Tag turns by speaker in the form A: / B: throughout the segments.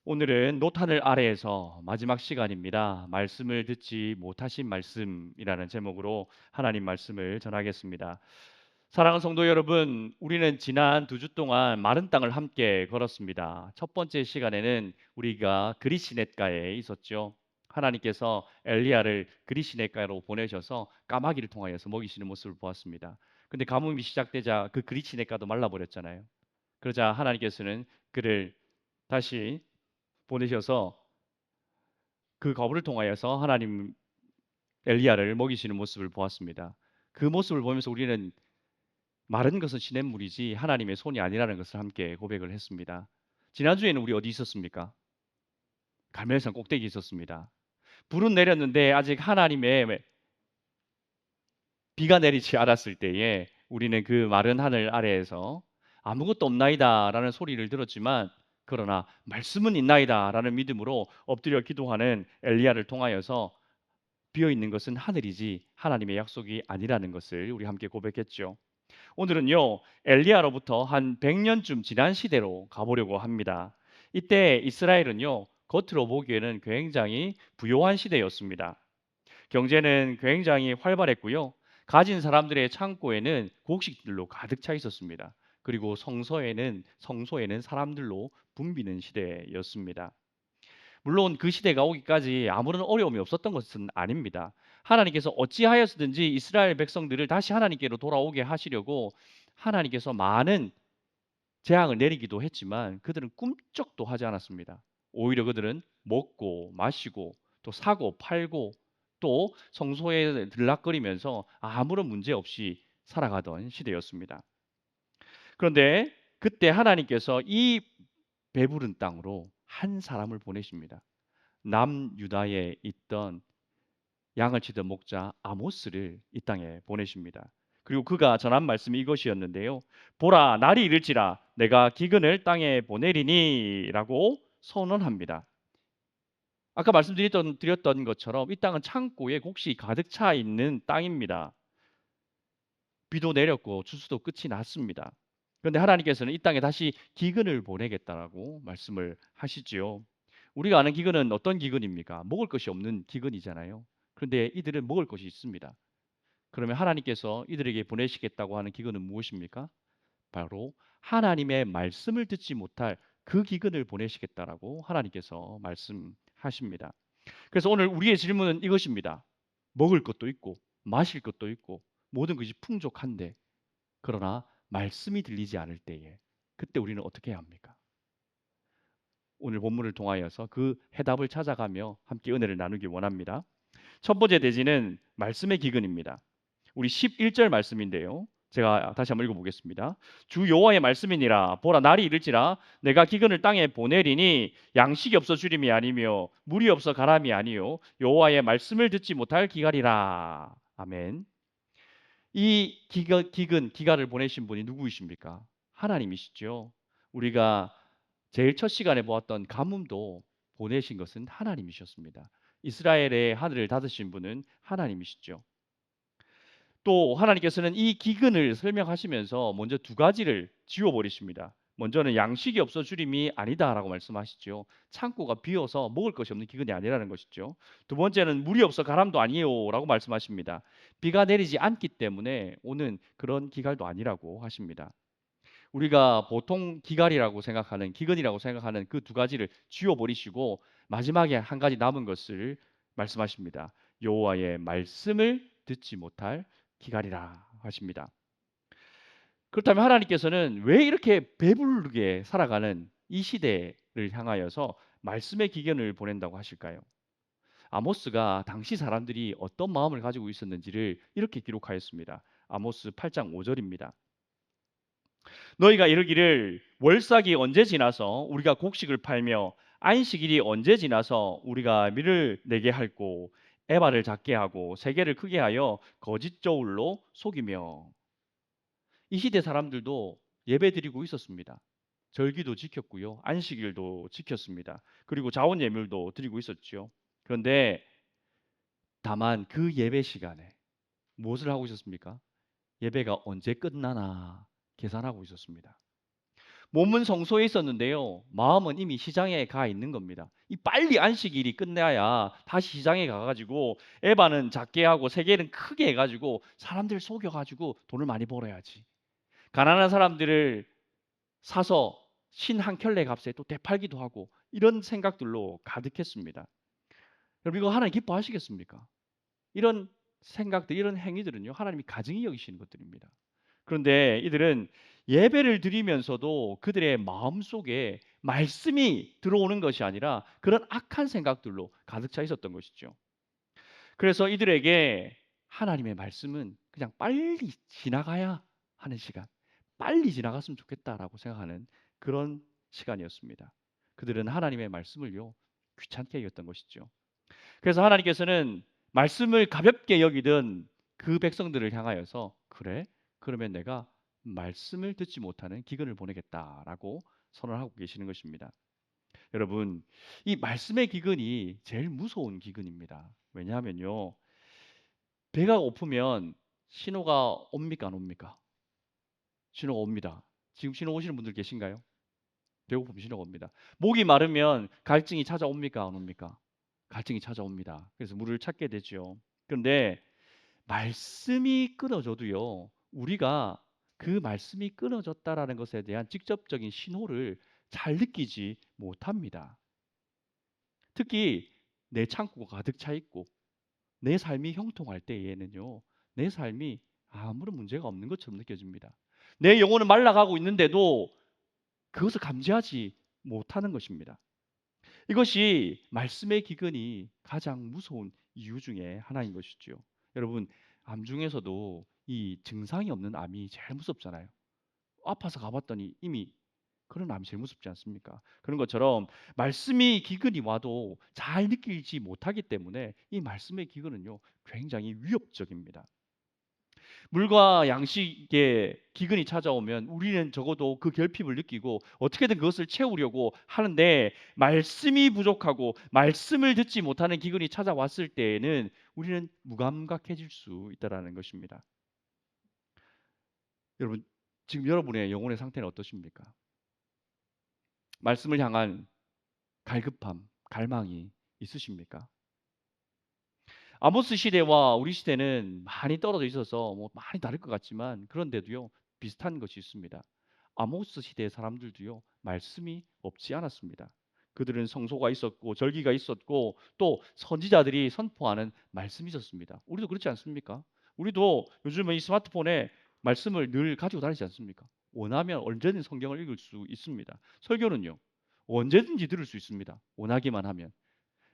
A: 오늘은 노하늘 아래에서 마지막 시간입니다. 말씀을 듣지 못하신 말씀이라는 제목으로 하나님 말씀을 전하겠습니다. 사랑하는 성도 여러분, 우리는 지난 2주 동안 마른 땅을 함께 걸었습니다. 첫 번째 시간에는 우리가 그리시넷가에 있었죠. 하나님께서 엘리야를 그리시넷가로 보내셔서 까마귀를 통하여서 먹이시는 모습을 보았습니다. 근데 가뭄이 시작되자 그 그리시넷가도 말라버렸잖아요. 그러자 하나님께서는 그를 다시 보내셔서 그 거부를 통하여서 하나님 엘리야를 먹이시는 모습을 보았습니다. 그 모습을 보면서 우리는 마른 것은 시냇물이지 하나님의 손이 아니라는 것을 함께 고백을 했습니다. 지난주에는 우리 어디 있었습니까? 갈멜산 꼭대기 있었습니다. 불은 내렸는데 아직 하나님의 비가 내리지 않았을 때에 우리는 그 마른 하늘 아래에서 아무것도 없나이다라는 소리를 들었지만 그러나 말씀은 있나이다라는 믿음으로 엎드려 기도하는 엘리야를 통하여서 비어 있는 것은 하늘이지 하나님의 약속이 아니라는 것을 우리 함께 고백했죠. 오늘은요, 엘리야로부터 한 100년쯤 지난 시대로 가보려고 합니다. 이때 이스라엘은요, 겉으로 보기에는 굉장히 부요한 시대였습니다. 경제는 굉장히 활발했고요. 가진 사람들의 창고에는 곡식들로 가득 차 있었습니다. 그리고 성소에는 사람들로 붐비는 시대였습니다. 물론 그 시대가 오기까지 아무런 어려움이 없었던 것은 아닙니다. 하나님께서 어찌하여서든지 이스라엘 백성들을 다시 하나님께로 돌아오게 하시려고 하나님께서 많은 재앙을 내리기도 했지만 그들은 꿈쩍도 하지 않았습니다. 오히려 그들은 먹고 마시고 또 사고 팔고 또 성소에 들락거리면서 아무런 문제 없이 살아가던 시대였습니다. 그런데 그때 하나님께서 이 배부른 땅으로 한 사람을 보내십니다. 남유다에 있던 양을 치던 목자 아모스를 이 땅에 보내십니다. 그리고 그가 전한 말씀이 이것이었는데요. 보라, 날이 이를지라 내가 기근을 땅에 보내리니라고 선언합니다. 아까 말씀드렸던 것처럼 이 땅은 창고에 곡식이 가득 차 있는 땅입니다. 비도 내렸고 추수도 끝이 났습니다. 그런데 하나님께서는 이 땅에 다시 기근을 보내겠다라고 말씀을 하시지요. 우리가 아는 기근은 어떤 기근입니까? 먹을 것이 없는 기근이잖아요. 그런데 이들은 먹을 것이 있습니다. 그러면 하나님께서 이들에게 보내시겠다고 하는 기근은 무엇입니까? 바로 하나님의 말씀을 듣지 못할 그 기근을 보내시겠다라고 하나님께서 말씀하십니다. 그래서 오늘 우리의 질문은 이것입니다. 먹을 것도 있고 마실 것도 있고 모든 것이 풍족한데 그러나 말씀이 들리지 않을 때에 그때 우리는 어떻게 해야 합니까? 오늘 본문을 통하여서 그 해답을 찾아가며 함께 은혜를 나누기 원합니다. 첫 번째 대지는 말씀의 기근입니다. 우리 11절 말씀인데요. 제가 다시 한번 읽어보겠습니다. 주 여호와의 말씀이니라 보라 날이 이를지라 내가 기근을 땅에 보내리니 양식이 없어 주림이 아니며 물이 없어 가람이 아니요 여호와의 말씀을 듣지 못할 기갈이라. 아멘. 이 기간을 보내신 분이 누구이십니까? 하나님이시죠. 우리가 제일 첫 시간에 보았던 가뭄도 보내신 것은 하나님이셨습니다. 이스라엘의 하늘을 닫으신 분은 하나님이시죠. 또 하나님께서는 이 기근을 설명하시면서 먼저 두 가지를 지워버리십니다. 먼저는 양식이 없어 주림이 아니다라고 말씀하시죠. 창고가 비어서 먹을 것이 없는 기근이 아니라는 것이죠. 두 번째는 물이 없어 가람도 아니요라고 말씀하십니다. 비가 내리지 않기 때문에 오는 그런 기갈도 아니라고 하십니다. 우리가 보통 기근이라고 생각하는 그 두 가지를 지워버리시고 마지막에 한 가지 남은 것을 말씀하십니다. 여호와의 말씀을 듣지 못할 기갈이라 하십니다. 그렇다면 하나님께서는 왜 이렇게 배부르게 살아가는 이 시대를 향하여서 말씀의 기근을 보낸다고 하실까요? 아모스가 당시 사람들이 어떤 마음을 가지고 있었는지를 이렇게 기록하였습니다. 아모스 8장 5절입니다. 너희가 이르기를 월삭이 언제 지나서 우리가 곡식을 팔며 안식일이 언제 지나서 우리가 밀을 내게 할고 에바를 작게 하고 세계를 크게 하여 거짓 저울로 속이며. 이 시대 사람들도 예배 드리고 있었습니다. 절기도 지켰고요. 안식일도 지켰습니다. 그리고 자원 예물도 드리고 있었죠. 그런데 다만 그 예배 시간에 무엇을 하고 있었습니까? 예배가 언제 끝나나 계산하고 있었습니다. 몸은 성소에 있었는데요. 마음은 이미 시장에 가 있는 겁니다. 이 빨리 안식일이 끝나야 다시 시장에 가가지고 에바는 작게 하고 세계는 크게 해가지고 사람들 속여가지고 돈을 많이 벌어야지. 가난한 사람들을 사서 신 한 켤레 값에 또 되팔기도 하고 이런 생각들로 가득했습니다. 여러분 이거 하나님 기뻐하시겠습니까? 이런 생각들, 이런 행위들은요 하나님이 가증히 여기시는 것들입니다. 그런데 이들은 예배를 드리면서도 그들의 마음속에 말씀이 들어오는 것이 아니라 그런 악한 생각들로 가득 차 있었던 것이죠. 그래서 이들에게 하나님의 말씀은 그냥 빨리 지나가야 하는 시간, 빨리 지나갔으면 좋겠다라고 생각하는 그런 시간이었습니다. 그들은 하나님의 말씀을요 귀찮게 여겼던 것이죠. 그래서 하나님께서는 말씀을 가볍게 여기던 그 백성들을 향하여서 그래? 그러면 내가 말씀을 듣지 못하는 기근을 보내겠다라고 선언하고 계시는 것입니다. 여러분, 이 말씀의 기근이 제일 무서운 기근입니다. 왜냐하면요. 배가 고프면 신호가 옵니까 안 옵니까? 신호가 옵니다. 지금 신호 오시는 분들 계신가요? 배고프면 신호가 옵니다. 목이 마르면 갈증이 찾아옵니까 안 옵니까? 갈증이 찾아옵니다. 그래서 물을 찾게 되죠. 그런데 말씀이 끊어져도요. 우리가 그 말씀이 끊어졌다라는 것에 대한 직접적인 신호를 잘 느끼지 못합니다. 특히 내 창고가 가득 차 있고 내 삶이 형통할 때에는요. 내 삶이 아무런 문제가 없는 것처럼 느껴집니다. 내 영혼은 말라가고 있는데도 그것을 감지하지 못하는 것입니다. 이것이 말씀의 기근이 가장 무서운 이유 중에 하나인 것이죠. 여러분, 암 중에서도 이 증상이 없는 암이 제일 무섭잖아요. 아파서 가봤더니 이미 그런 암이 제일 무섭지 않습니까? 그런 것처럼 말씀이 기근이 와도 잘 느끼지 못하기 때문에 이 말씀의 기근은요 굉장히 위협적입니다. 물과 양식의 기근이 찾아오면 우리는 적어도 그 결핍을 느끼고 어떻게든 그것을 채우려고 하는데 말씀이 부족하고 말씀을 듣지 못하는 기근이 찾아왔을 때에는 우리는 무감각해질 수 있다라는 것입니다. 여러분, 지금 여러분의 영혼의 상태는 어떠십니까? 말씀을 향한 갈급함, 갈망이 있으십니까? 아모스 시대와 우리 시대는 많이 떨어져 있어서 뭐 많이 다를 것 같지만 그런데도요 비슷한 것이 있습니다. 아모스 시대 사람들도요 말씀이 없지 않았습니다. 그들은 성소가 있었고 절기가 있었고 또 선지자들이 선포하는 말씀이 있었습니다. 우리도 그렇지 않습니까? 우리도 요즘은 이 스마트폰에 말씀을 늘 가지고 다니지 않습니까? 원하면 언제든 성경을 읽을 수 있습니다. 설교는요 언제든지 들을 수 있습니다. 원하기만 하면.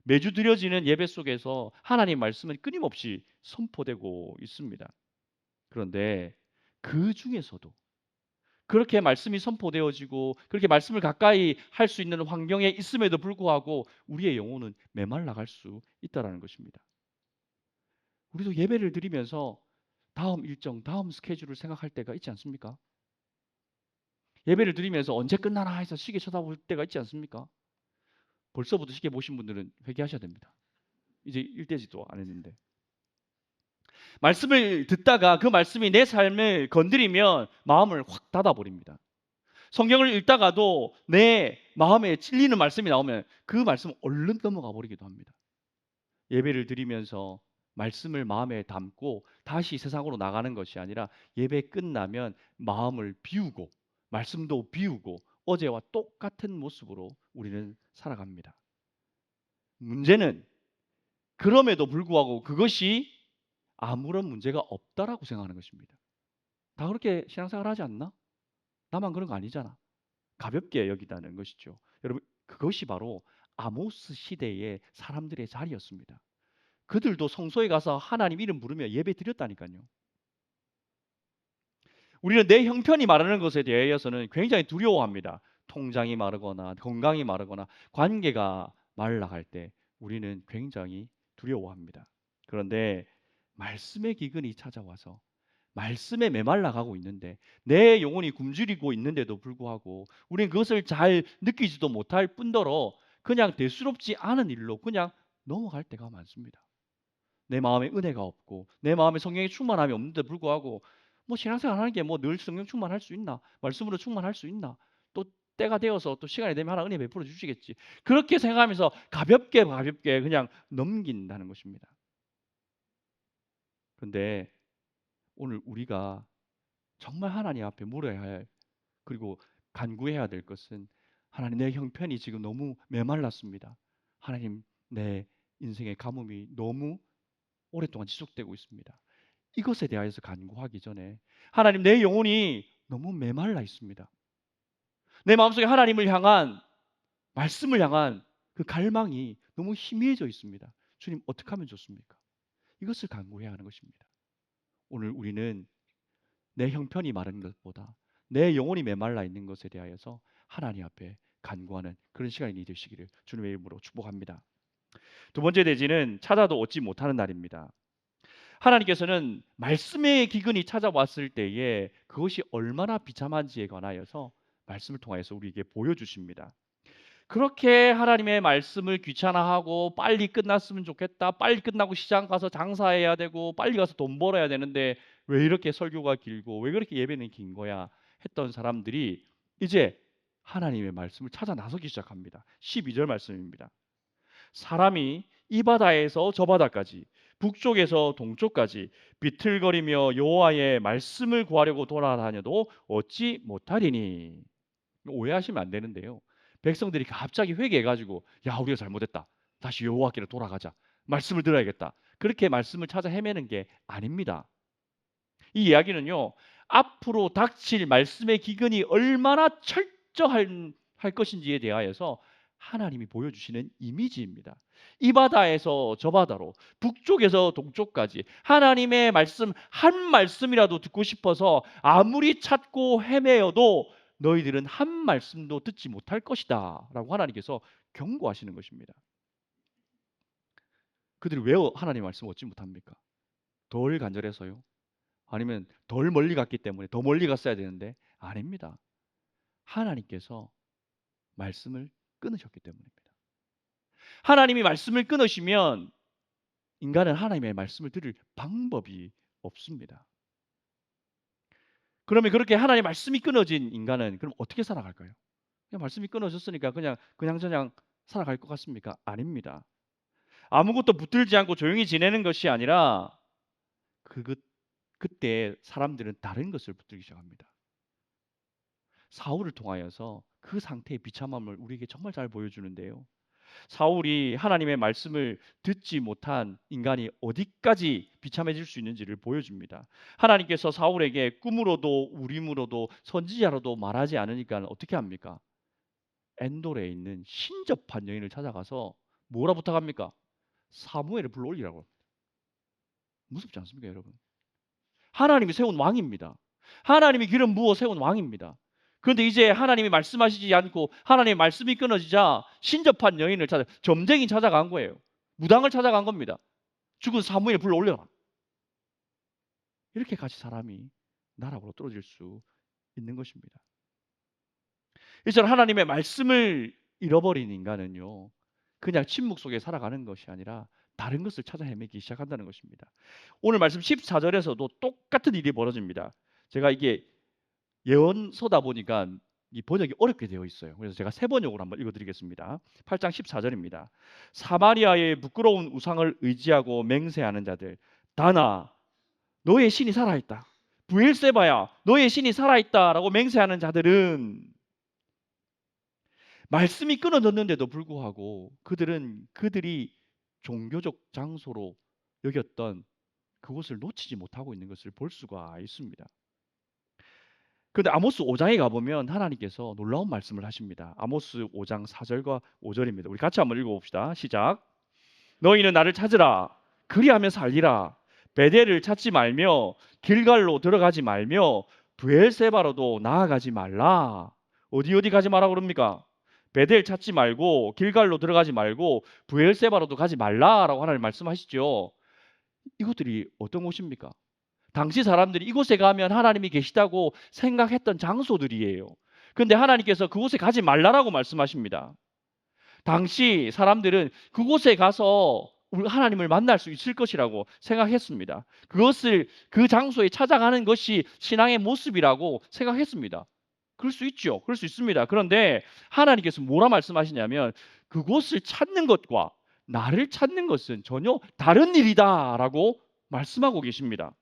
A: 매주 드려지는 예배 속에서 하나님 말씀은 끊임없이 선포되고 있습니다. 그런데 그 중에서도 그렇게 말씀이 선포되어지고 그렇게 말씀을 가까이 할 수 있는 환경에 있음에도 불구하고 우리의 영혼은 메말라갈 수 있다라는 것입니다. 우리도 예배를 드리면서 다음 일정, 다음 스케줄을 생각할 때가 있지 않습니까? 예배를 드리면서 언제 끝나나 해서 시계 쳐다볼 때가 있지 않습니까? 벌써부터 시계 보신 분들은 회개하셔야 됩니다. 이제 일대지도 안 했는데. 말씀을 듣다가 그 말씀이 내 삶을 건드리면 마음을 확 닫아버립니다. 성경을 읽다가도 내 마음에 찔리는 말씀이 나오면 그 말씀 얼른 넘어가 버리기도 합니다. 예배를 드리면서 말씀을 마음에 담고 다시 세상으로 나가는 것이 아니라 예배 끝나면 마음을 비우고 말씀도 비우고 어제와 똑같은 모습으로 우리는 살아갑니다. 문제는 그럼에도 불구하고 그것이 아무런 문제가 없다라고 생각하는 것입니다. 다 그렇게 신앙생활 하지 않나? 나만 그런 거 아니잖아. 가볍게 여기다는 것이죠. 여러분, 그것이 바로 아모스 시대의 사람들의 자리였습니다. 그들도 성소에 가서 하나님 이름 부르며 예배 드렸다니까요. 우리는 내 형편이 마르는 것에 대해서는 굉장히 두려워합니다. 통장이 마르거나 건강이 마르거나 관계가 말라갈 때 우리는 굉장히 두려워합니다. 그런데 말씀의 기근이 찾아와서 말씀에 메말라 가고 있는데 내 영혼이 굶주리고 있는데도 불구하고 우리는 그것을 잘 느끼지도 못할 뿐더러 그냥 대수롭지 않은 일로 그냥 넘어갈 때가 많습니다. 내 마음에 은혜가 없고 내 마음에 성령의 충만함이 없는데 불구하고 뭐 신앙생활 하는 게 뭐 늘 성령 충만할 수 있나? 말씀으로 충만할 수 있나? 또 때가 되어서 또 시간이 되면 하나 은혜 베풀어 주시겠지. 그렇게 생각하면서 가볍게 그냥 넘긴다는 것입니다. 그런데 오늘 우리가 정말 하나님 앞에 물어야 할, 그리고 간구해야 될 것은, 하나님, 내 형편이 지금 너무 메말랐습니다. 하나님, 내 인생의 가뭄이 너무 오랫동안 지속되고 있습니다. 이것에 대하여서 간구하기 전에, 하나님, 내 영혼이 너무 메말라 있습니다. 내 마음속에 하나님을 향한, 말씀을 향한 그 갈망이 너무 희미해져 있습니다. 주님, 어떻게 하면 좋습니까? 이것을 간구해야 하는 것입니다. 오늘 우리는 내 형편이 마른 것보다 내 영혼이 메말라 있는 것에 대하여서 하나님 앞에 간구하는 그런 시간이 되시기를 주님의 이름으로 축복합니다. 두 번째 대지는 찾아도 얻지 못하는 날입니다. 하나님께서는 말씀의 기근이 찾아왔을 때에 그것이 얼마나 비참한지에 관하여서 말씀을 통하여서 우리에게 보여주십니다. 그렇게 하나님의 말씀을 귀찮아하고 빨리 끝났으면 좋겠다, 빨리 끝나고 시장 가서 장사해야 되고 빨리 가서 돈 벌어야 되는데 왜 이렇게 설교가 길고 왜 그렇게 예배는 긴 거야 했던 사람들이 이제 하나님의 말씀을 찾아 나서기 시작합니다. 12절 말씀입니다. 사람이 이 바다에서 저 바다까지, 북쪽에서 동쪽까지 비틀거리며 여호와의 말씀을 구하려고 돌아다녀도 얻지 못하리니. 오해하시면 안 되는데요. 백성들이 갑자기 회개해가지고, 야, 우리가 잘못했다, 다시 여호와께로 돌아가자, 말씀을 들어야겠다, 그렇게 말씀을 찾아 헤매는 게 아닙니다. 이 이야기는요, 앞으로 닥칠 말씀의 기근이 얼마나 철저할 것인지에 대하여서 하나님이 보여주시는 이미지입니다. 이 바다에서 저 바다로, 북쪽에서 동쪽까지 하나님의 말씀 한 말씀이라도 듣고 싶어서 아무리 찾고 헤매어도 너희들은 한 말씀도 듣지 못할 것이다 라고 하나님께서 경고하시는 것입니다. 그들이 왜 하나님의 말씀을 얻지 못합니까? 덜 간절해서요? 아니면 덜 멀리 갔기 때문에 더 멀리 갔어야 되는데? 아닙니다. 하나님께서 말씀을 끊으셨기 때문입니다. 하나님이 말씀을 끊으시면 인간은 하나님의 말씀을 들을 방법이 없습니다. 그러면 그렇게 하나님의 말씀이 끊어진 인간은 그럼 어떻게 살아갈까요? 그냥 말씀이 끊어졌으니까 그냥 살아갈 것 같습니까? 아닙니다. 아무것도 붙들지 않고 조용히 지내는 것이 아니라 그때 사람들은 다른 것을 붙들기 시작합니다. 사울을 통하여서 그 상태의 비참함을 우리에게 정말 잘 보여주는데요. 사울이 하나님의 말씀을 듣지 못한 인간이 어디까지 비참해질 수 있는지를 보여줍니다. 하나님께서 사울에게 꿈으로도 우림으로도 선지자로도 말하지 않으니까 어떻게 합니까? 엔돌에 있는 신접한 여인을 찾아가서 뭐라 부탁합니까? 사무엘을 불러 올리라고 합니다. 무섭지 않습니까, 여러분? 하나님이 세운 왕입니다. 하나님이 기름 부어 세운 왕입니다. 그런데 이제 하나님이 말씀하시지 않고 하나님의 말씀이 끊어지자 신접한 여인을 점쟁이 찾아간 거예요. 무당을 찾아간 겁니다. 죽은 사무엘 불러 올려라. 이렇게 같이 사람이 나락으로 떨어질 수 있는 것입니다. 이처럼 하나님의 말씀을 잃어버린 인간은요, 그냥 침묵 속에 살아가는 것이 아니라 다른 것을 찾아 헤매기 시작한다는 것입니다. 오늘 말씀 14절에서도 똑같은 일이 벌어집니다. 제가 이게 예언서다 보니까 이 번역이 어렵게 되어 있어요. 그래서 제가 세 번역으로 한번 읽어드리겠습니다. 8장 14절입니다. 사마리아의 부끄러운 우상을 의지하고 맹세하는 자들, 다나 너의 신이 살아있다, 브엘세바야 너의 신이 살아있다라고 맹세하는 자들은, 말씀이 끊어졌는데도 불구하고 그들이 종교적 장소로 여겼던 그곳을 놓치지 못하고 있는 것을 볼 수가 있습니다. 그런데 아모스 5장에 가보면 하나님께서 놀라운 말씀을 하십니다. 아모스 5장 4절과 5절입니다. 우리 같이 한번 읽어봅시다. 시작. 너희는 나를 찾으라. 그리하면 살리라. 베델을 찾지 말며 길갈로 들어가지 말며 브엘세바로도 나아가지 말라. 어디 가지 마라 그럽니까? 베델 찾지 말고 길갈로 들어가지 말고 브엘세바로도 가지 말라라고 하나님 말씀하시죠. 이것들이 어떤 곳입니까? 당시 사람들이 이곳에 가면 하나님이 계시다고 생각했던 장소들이에요. 그런데 하나님께서 그곳에 가지 말라라고 말씀하십니다. 당시 사람들은 그곳에 가서 하나님을 만날 수 있을 것이라고 생각했습니다. 그 장소에 찾아가는 것이 신앙의 모습이라고 생각했습니다. 그럴 수 있죠. 그럴 수 있습니다. 그런데 하나님께서 뭐라 말씀하시냐면 그곳을 찾는 것과 나를 찾는 것은 전혀 다른 일이다라고 말씀하고 계십니다.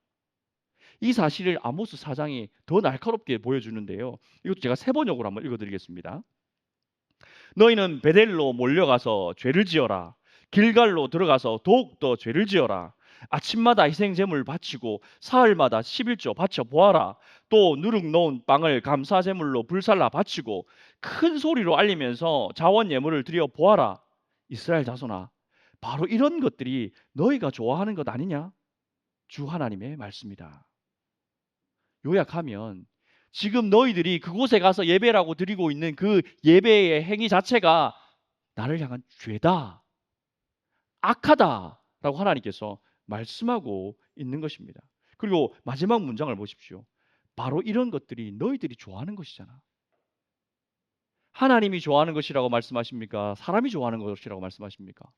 A: 이 사실을 아모스 4장이 더 날카롭게 보여주는데요. 이것도 제가 세 번역으로 한번 읽어드리겠습니다. 너희는 베델로 몰려가서 죄를 지어라. 길갈로 들어가서 더욱더 죄를 지어라. 아침마다 희생 제물 바치고 사흘마다 11조 바쳐 보아라. 또 누룩 넣은 빵을 감사 제물로 불살라 바치고 큰 소리로 알리면서 자원 예물을 드려 보아라. 이스라엘 자손아, 바로 이런 것들이 너희가 좋아하는 것 아니냐? 주 하나님의 말씀이다. 요약하면 지금 너희들이 그곳에 가서 예배라고 드리고 있는 그 예배의 행위 자체가 나를 향한 죄다, 악하다라고 하나님께서 말씀하고 있는 것입니다. 그리고 마지막 문장을 보십시오. 바로 이런 것들이 너희들이 좋아하는 것이잖아. 하나님이 좋아하는 것이라고 말씀하십니까? 사람이 좋아하는 것이라고 말씀하십니까?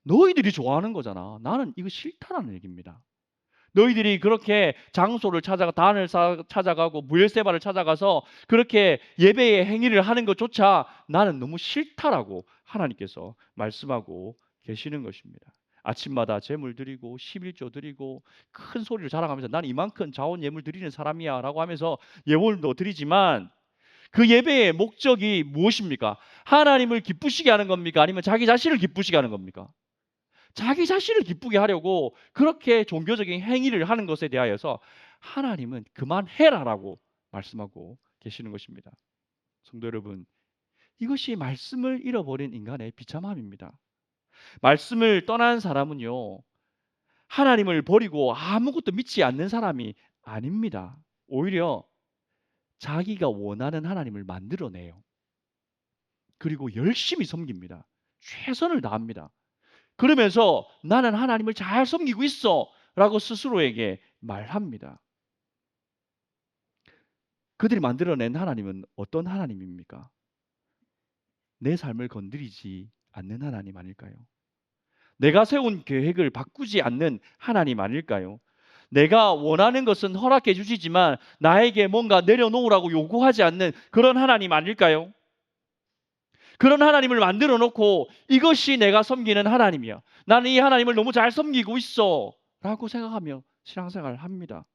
A: 너희들이 좋아하는 거잖아. 나는 이거 싫다라는 얘기입니다. 너희들이 그렇게 장소를 찾아가 단을 찾아가고 무엘세바를 찾아가서 그렇게 예배의 행위를 하는 것조차 나는 너무 싫다라고 하나님께서 말씀하고 계시는 것입니다. 아침마다 제물 드리고 11조 드리고 큰 소리를 자랑하면서 난 이만큼 자원 예물 드리는 사람이야라고 하면서 예물도 드리지만 그 예배의 목적이 무엇입니까? 하나님을 기쁘시게 하는 겁니까? 아니면 자기 자신을 기쁘시게 하는 겁니까? 자기 자신을 기쁘게 하려고 그렇게 종교적인 행위를 하는 것에 대하여서 하나님은 그만해라라고 말씀하고 계시는 것입니다. 성도 여러분, 이것이 말씀을 잃어버린 인간의 비참함입니다. 말씀을 떠난 사람은요, 하나님을 버리고 아무것도 믿지 않는 사람이 아닙니다. 오히려 자기가 원하는 하나님을 만들어내요. 그리고 열심히 섬깁니다. 최선을 다합니다. 그러면서 나는 하나님을 잘 섬기고 있어 라고 스스로에게 말합니다. 그들이 만들어낸 하나님은 어떤 하나님입니까? 내 삶을 건드리지 않는 하나님 아닐까요? 내가 세운 계획을 바꾸지 않는 하나님 아닐까요? 내가 원하는 것은 허락해 주시지만 나에게 뭔가 내려놓으라고 요구하지 않는 그런 하나님 아닐까요? 그런 하나님을 만들어 놓고 이것이 내가 섬기는 하나님이야. 나는 이 하나님을 너무 잘 섬기고 있어. 라고 생각하며 신앙생활을 합니다.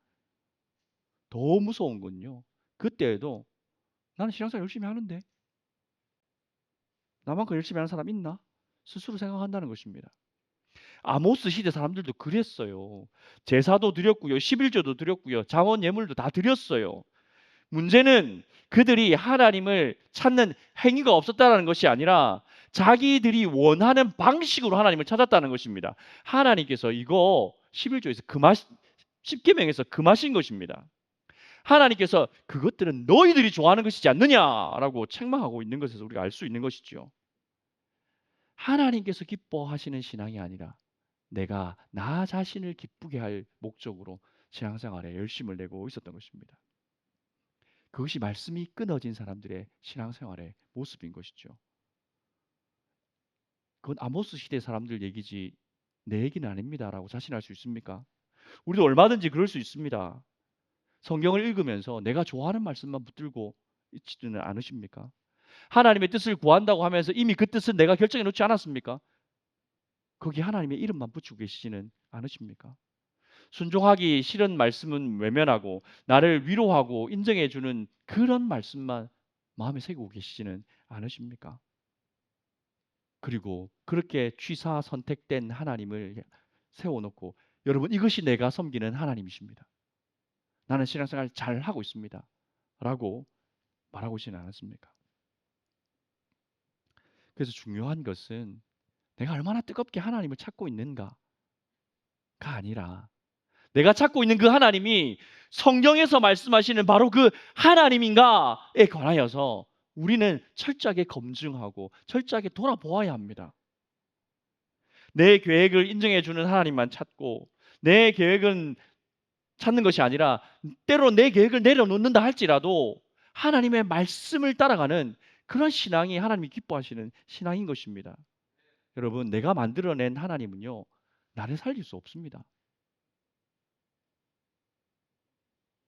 A: 더 무서운 건요. 그때에도 나는 신앙생활 열심히 하는데 나만큼 열심히 하는 사람 있나? 스스로 생각한다는 것입니다. 아모스 시대 사람들도 그랬어요. 제사도 드렸고요. 11조도 드렸고요. 자원 예물도 다 드렸어요. 문제는 그들이 하나님을 찾는 행위가 없었다는 것이 아니라 자기들이 원하는 방식으로 하나님을 찾았다는 것입니다. 하나님께서 이거 11조에서 금하신 10계명에서 금하신 것입니다. 하나님께서 그것들은 너희들이 좋아하는 것이지 않느냐라고 책망하고 있는 것에서 우리가 알 수 있는 것이죠. 하나님께서 기뻐하시는 신앙이 아니라 내가 나 자신을 기쁘게 할 목적으로 신앙생활에 열심을 내고 있었던 것입니다. 그것이 말씀이 끊어진 사람들의 신앙생활의 모습인 것이죠. 그건 아모스 시대 사람들 얘기지 내 얘기는 아닙니다라고 자신할 수 있습니까? 우리도 얼마든지 그럴 수 있습니다. 성경을 읽으면서 내가 좋아하는 말씀만 붙들고 있지는 않으십니까? 하나님의 뜻을 구한다고 하면서 이미 그 뜻은 내가 결정해 놓지 않았습니까? 거기 하나님의 이름만 붙이고 계시지는 않으십니까? 순종하기 싫은 말씀은 외면하고 나를 위로하고 인정해 주는 그런 말씀만 마음에 새기고 계시지는 않으십니까? 그리고 그렇게 취사 선택된 하나님을 세워놓고 여러분 이것이 내가 섬기는 하나님이십니다. 나는 신앙생활 잘 하고 있습니다. 라고 말하고 있지는 않았습니까? 그래서 중요한 것은 내가 얼마나 뜨겁게 하나님을 찾고 있는가가 아니라 내가 찾고 있는 그 하나님이 성경에서 말씀하시는 바로 그 하나님인가에 관하여서 우리는 철저하게 검증하고 철저하게 돌아보아야 합니다. 내 계획을 인정해 주는 하나님만 찾고 내 계획은 찾는 것이 아니라 때로 내 계획을 내려놓는다 할지라도 하나님의 말씀을 따라가는 그런 신앙이 하나님이 기뻐하시는 신앙인 것입니다. 여러분, 내가 만들어낸 하나님은요, 나를 살릴 수 없습니다.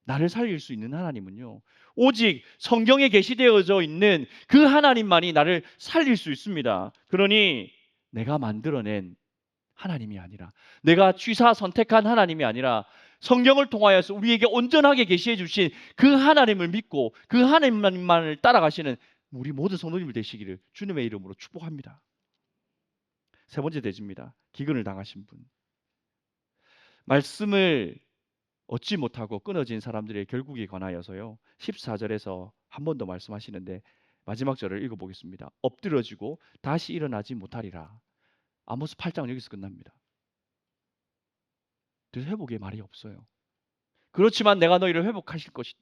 A: 나를 살릴 수 있는 하나님은요, 오직 성경에 계시되어져 있는 그 하나님만이 나를 살릴 수 있습니다. 그러니 내가 만들어낸 하나님이 아니라, 내가 취사 선택한 하나님이 아니라, 성경을 통하여서 우리에게 온전하게 계시해 주신 그 하나님을 믿고 그 하나님만을 따라가시는 우리 모든 성도님들 되시기를 주님의 이름으로 축복합니다. 세 번째 대지입니다. 기근을 당하신 분. 말씀을 얻지 못하고 끊어진 사람들의 결국에 관하여서요, 14절에서 한 번 더 말씀하시는데 마지막 절을 읽어보겠습니다. 엎드러지고 다시 일어나지 못하리라. 아모스 8장은 여기서 끝납니다. 그래서 회복의 말이 없어요. 그렇지만 내가 너희를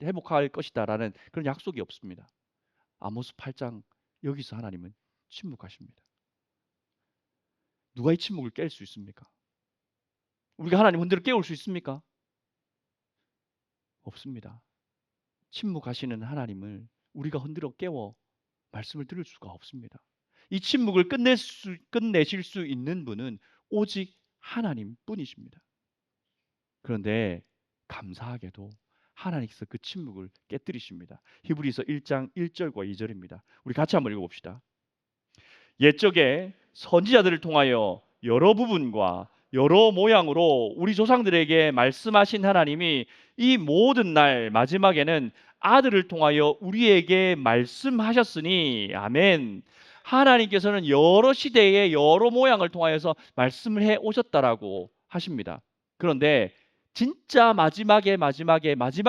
A: 회복할 것이다 라는 그런 약속이 없습니다. 아모스 8장 여기서 하나님은 침묵하십니다. 누가 이 침묵을 깰 수 있습니까? 우리가 하나님 흔들어 깨울 수 있습니까? 없습니다. 침묵하시는 하나님을 우리가 흔들어 깨워 말씀을 들을 수가 없습니다. 이 침묵을 끝내실 수 있는 분은 오직 하나님 뿐이십니다. 그런데 감사하게도 하나님께서 그 침묵을 깨뜨리십니다. 히브리서 1장 1절과 2절입니다. 우리 같이 한번 읽어봅시다. 옛적에 선지자들을 통하여 여러 부분과 여러 모양으로 우리 조상들에게 말씀하신 하나님이 이 모든 날 마지막에는 아들을 통하여 우리에게 말씀하셨으니 아멘. 하나님께서는 여러 시대의 여러 모양을 통하여서 말씀을 해 오셨다라고 하십니다. 그런데 진짜 마지막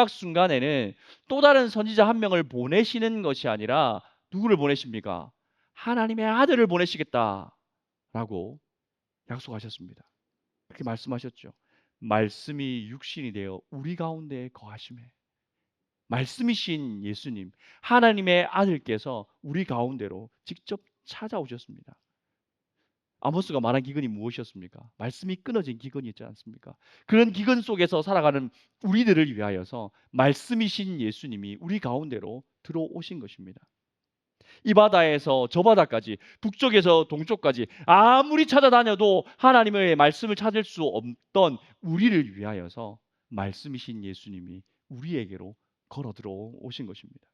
A: 순간에는 또 다른 선지자 한 명을 보내시는 것이 아니라 누구를 보내십니까? 하나님의 아들을 보내시겠다라고 약속하셨습니다. 그렇게 말씀하셨죠. 말씀이 육신이 되어 우리 가운데 거하심에, 말씀이신 예수님, 하나님의 아들께서 우리 가운데로 직접 찾아오셨습니다. 아모스가 말한 기근이 무엇이었습니까? 말씀이 끊어진 기근이었지 않습니까? 그런 기근 속에서 살아가는 우리들을 위하여서 말씀이신 예수님이 우리 가운데로 들어오신 것입니다. 이 바다에서 저 바다까지, 북쪽에서 동쪽까지 아무리 찾아다녀도 하나님의 말씀을 찾을 수 없던 우리를 위하여서 말씀이신 예수님이 우리에게로 걸어 들어오신 것입니다.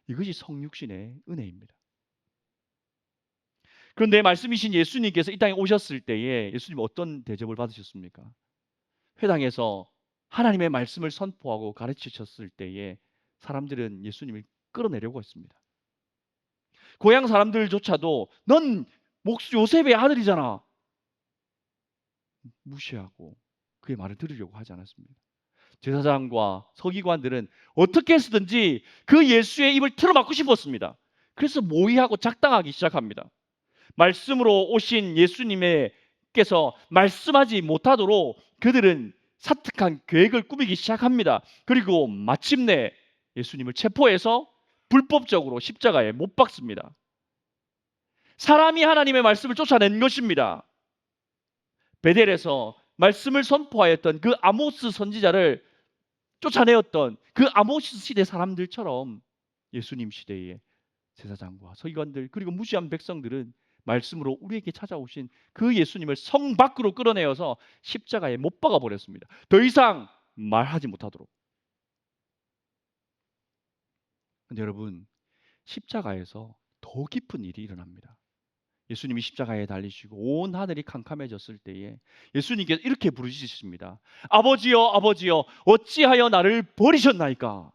A: 이것이 성육신의 은혜입니다. 그런데 말씀이신 예수님께서 이 땅에 오셨을 때에 예수님 어떤 대접을 받으셨습니까? 회당에서 하나님의 말씀을 선포하고 가르치셨을 때에 사람들은 예수님을 끌어내려고 했습니다. 고향 사람들조차도 넌 요셉의 아들이잖아, 무시하고 그의 말을 들으려고 하지 않았습니다. 제사장과 서기관들은 어떻게 해서든지 그 예수의 입을 틀어막고 싶었습니다. 그래서 모의하고 작당하기 시작합니다. 말씀으로 오신 예수님께서 말씀하지 못하도록 그들은 사특한 계획을 꾸미기 시작합니다. 그리고 마침내 예수님을 체포해서 불법적으로 십자가에 못 박습니다. 사람이 하나님의 말씀을 쫓아낸 것입니다. 베델에서 말씀을 선포하였던 그 아모스 선지자를 쫓아내었던 그 아모스 시대 사람들처럼 예수님 시대의 제사장과 서기관들 그리고 무시한 백성들은 말씀으로 우리에게 찾아오신 그 예수님을 성 밖으로 끌어내어서 십자가에 못 박아 버렸습니다. 더 이상 말하지 못하도록. 근데 여러분, 십자가에서 더 깊은 일이 일어납니다. 예수님이 십자가에 달리시고 온 하늘이 캄캄해졌을 때에 예수님께서 이렇게 부르시십니다. 아버지여, 아버지여, 어찌하여 나를 버리셨나이까?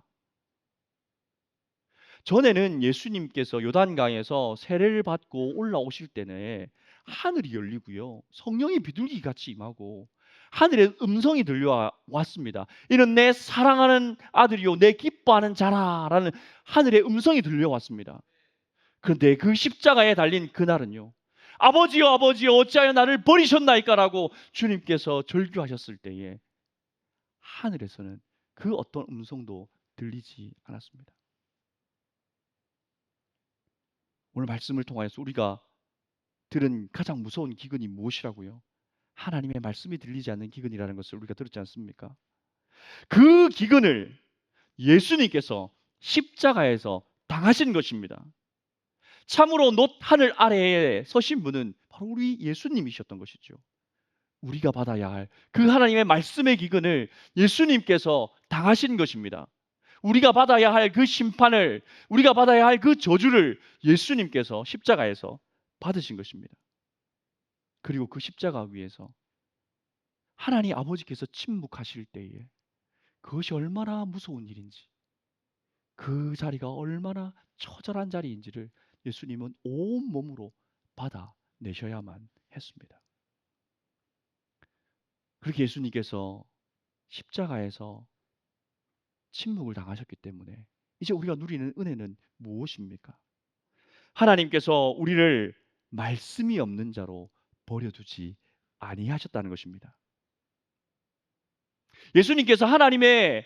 A: 전에는 예수님께서 요단강에서 세례를 받고 올라오실 때는 하늘이 열리고요, 성령이 비둘기 같이 임하고 하늘의 음성이 들려왔습니다. 이는 내 사랑하는 아들이요 내 기뻐하는 자라라는 하늘의 음성이 들려왔습니다. 그런데 그 십자가에 달린 그날은요, 아버지여, 아버지여, 어찌하여 나를 버리셨나이까라고 주님께서 절규하셨을 때에 하늘에서는 그 어떤 음성도 들리지 않았습니다. 오늘 말씀을 통하여서 우리가 들은 가장 무서운 기근이 무엇이라고요? 하나님의 말씀이 들리지 않는 기근이라는 것을 우리가 들었지 않습니까? 그 기근을 예수님께서 십자가에서 당하신 것입니다. 참으로 높 하늘 아래에 서신 분은 바로 우리 예수님이셨던 것이죠. 우리가 받아야 할 그 하나님의 말씀의 기근을 예수님께서 당하신 것입니다. 우리가 받아야 할 그 심판을, 우리가 받아야 할 그 저주를 예수님께서 십자가에서 받으신 것입니다. 그리고 그 십자가 위에서 하나님 아버지께서 침묵하실 때에 그것이 얼마나 무서운 일인지, 그 자리가 얼마나 처절한 자리인지를 예수님은 온몸으로 받아내셔야만 했습니다. 그렇게 예수님께서 십자가에서 침묵을 당하셨기 때문에 이제 우리가 누리는 은혜는 무엇입니까? 하나님께서 우리를 말씀이 없는 자로 버려두지 아니하셨다는 것입니다. 예수님께서 하나님의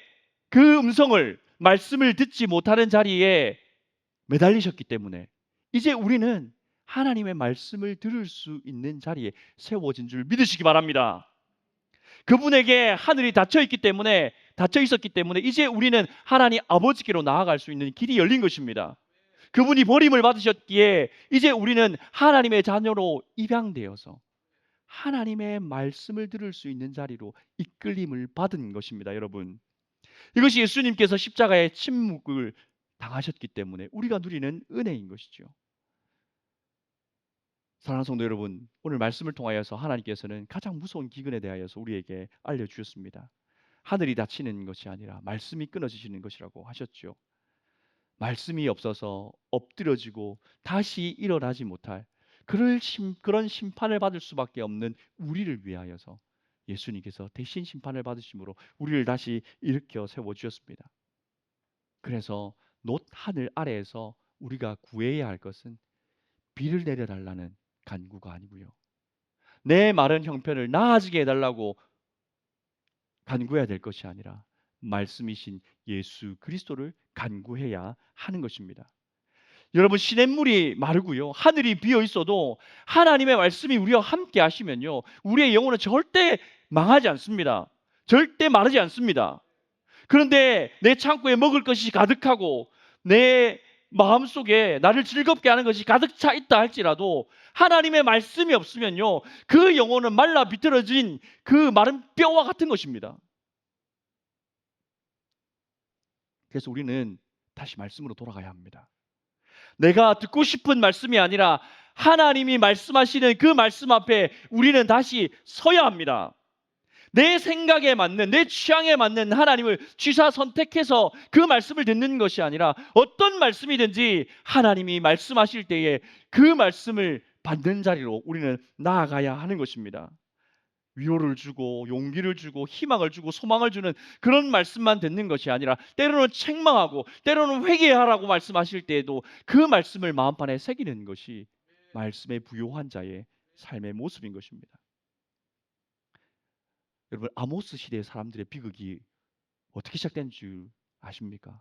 A: 그 음성을, 말씀을 듣지 못하는 자리에 매달리셨기 때문에 이제 우리는 하나님의 말씀을 들을 수 있는 자리에 세워진 줄 믿으시기 바랍니다. 그분에게 하늘이 닫혀 있었기 때문에 이제 우리는 하나님 아버지께로 나아갈 수 있는 길이 열린 것입니다. 그분이 버림을 받으셨기에 이제 우리는 하나님의 자녀로 입양되어서 하나님의 말씀을 들을 수 있는 자리로 이끌림을 받은 것입니다, 여러분. 이것이 예수님께서 십자가의 침묵을 당하셨기 때문에 우리가 누리는 은혜인 것이죠. 사랑하는 성도 여러분, 오늘 말씀을 통하여서 하나님께서는 가장 무서운 기근에 대하여서 우리에게 알려주셨습니다. 하늘이 닫히는 것이 아니라 말씀이 끊어지시는 것이라고 하셨죠. 말씀이 없어서 엎드려지고 다시 일어나지 못할 그런 심판을 받을 수밖에 없는 우리를 위하여서 예수님께서 대신 심판을 받으심으로 우리를 다시 일으켜 세워주셨습니다. 그래서 높 하늘 아래에서 우리가 구해야 할 것은 비를 내려달라는 간구가 아니고요, 내 마른 형편을 나아지게 해달라고 간구해야 될 것이 아니라 말씀이신 예수 그리스도를 간구해야 하는 것입니다. 여러분, 시냇물이 마르고요, 하늘이 비어 있어도 하나님의 말씀이 우리와 함께 하시면요, 우리의 영혼은 절대 망하지 않습니다. 절대 마르지 않습니다. 그런데 내 창고에 먹을 것이 가득하고 내 마음속에 나를 즐겁게 하는 것이 가득 차 있다 할지라도 하나님의 말씀이 없으면요, 그 영혼은 말라 비틀어진 그 마른 뼈와 같은 것입니다. 그래서 우리는 다시 말씀으로 돌아가야 합니다. 내가 듣고 싶은 말씀이 아니라 하나님이 말씀하시는 그 말씀 앞에 우리는 다시 서야 합니다. 내 생각에 맞는, 내 취향에 맞는 하나님을 취사 선택해서 그 말씀을 듣는 것이 아니라 어떤 말씀이든지 하나님이 말씀하실 때에 그 말씀을 받는 자리로 우리는 나아가야 하는 것입니다. 위로를 주고 용기를 주고 희망을 주고 소망을 주는 그런 말씀만 듣는 것이 아니라 때로는 책망하고 때로는 회개하라고 말씀하실 때에도 그 말씀을 마음판에 새기는 것이 말씀에 부요한 자의 삶의 모습인 것입니다. 여러분, 아모스 시대의 사람들의 비극이 어떻게 시작된 줄 아십니까?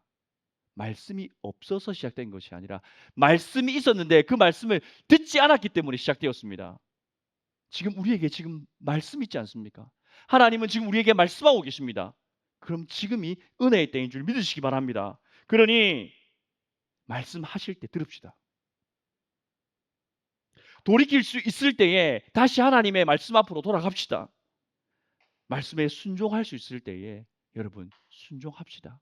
A: 말씀이 없어서 시작된 것이 아니라 말씀이 있었는데 그 말씀을 듣지 않았기 때문에 시작되었습니다. 지금 우리에게 지금 말씀 있지 않습니까? 하나님은 지금 우리에게 말씀하고 계십니다. 그럼 지금이 은혜의 때인 줄 믿으시기 바랍니다. 그러니 말씀하실 때 들읍시다. 돌이킬 수 있을 때에 다시 하나님의 말씀 앞으로 돌아갑시다. 말씀에 순종할 수 있을 때에 여러분 순종합시다.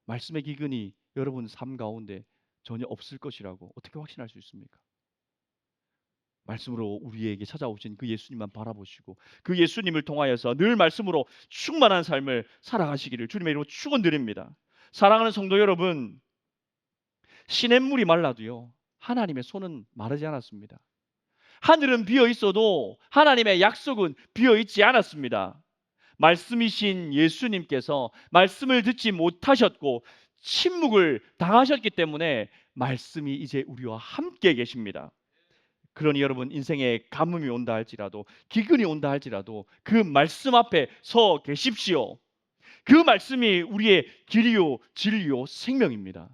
A: 말씀의 기근이 여러분 삶 가운데 전혀 없을 것이라고 어떻게 확신할 수 있습니까? 말씀으로 우리에게 찾아오신 그 예수님만 바라보시고 그 예수님을 통하여서 늘 말씀으로 충만한 삶을 살아가시기를 주님의 이름으로 축원드립니다. 사랑하는 성도 여러분, 시냇물이 말라도요, 하나님의 손은 마르지 않았습니다. 하늘은 비어 있어도 하나님의 약속은 비어 있지 않았습니다. 말씀이신 예수님께서 말씀을 듣지 못하셨고 침묵을 당하셨기 때문에 말씀이 이제 우리와 함께 계십니다. 그러니 여러분, 인생에 가뭄이 온다 할지라도 기근이 온다 할지라도 그 말씀 앞에 서 계십시오. 그 말씀이 우리의 길이요 진리요 생명입니다.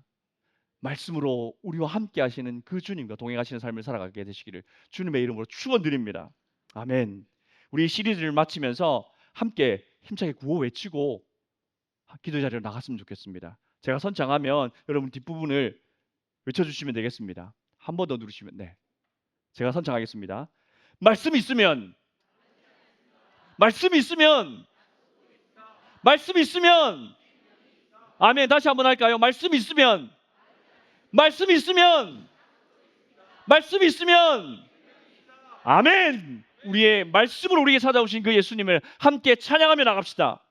A: 말씀으로 우리와 함께 하시는 그 주님과 동행하시는 삶을 살아가게 되시기를 주님의 이름으로 축원드립니다. 아멘. 우리 시리즈를 마치면서 함께 힘차게 구호 외치고 기도 자리로 나갔으면 좋겠습니다. 제가 선창하면 여러분 뒷부분을 외쳐주시면 되겠습니다. 한 번 더 누르시면, 네, 제가 선창하겠습니다. 말씀이 있으면 말씀이 있으면, 말씀이 있으면, 아멘. 다시 한번 할까요? 말씀이 있으면, 말씀이 있으면, 말씀이 있으면, 아멘. 우리의 말씀을 우리에게 찾아오신 그 예수님을 함께 찬양하며 나갑시다.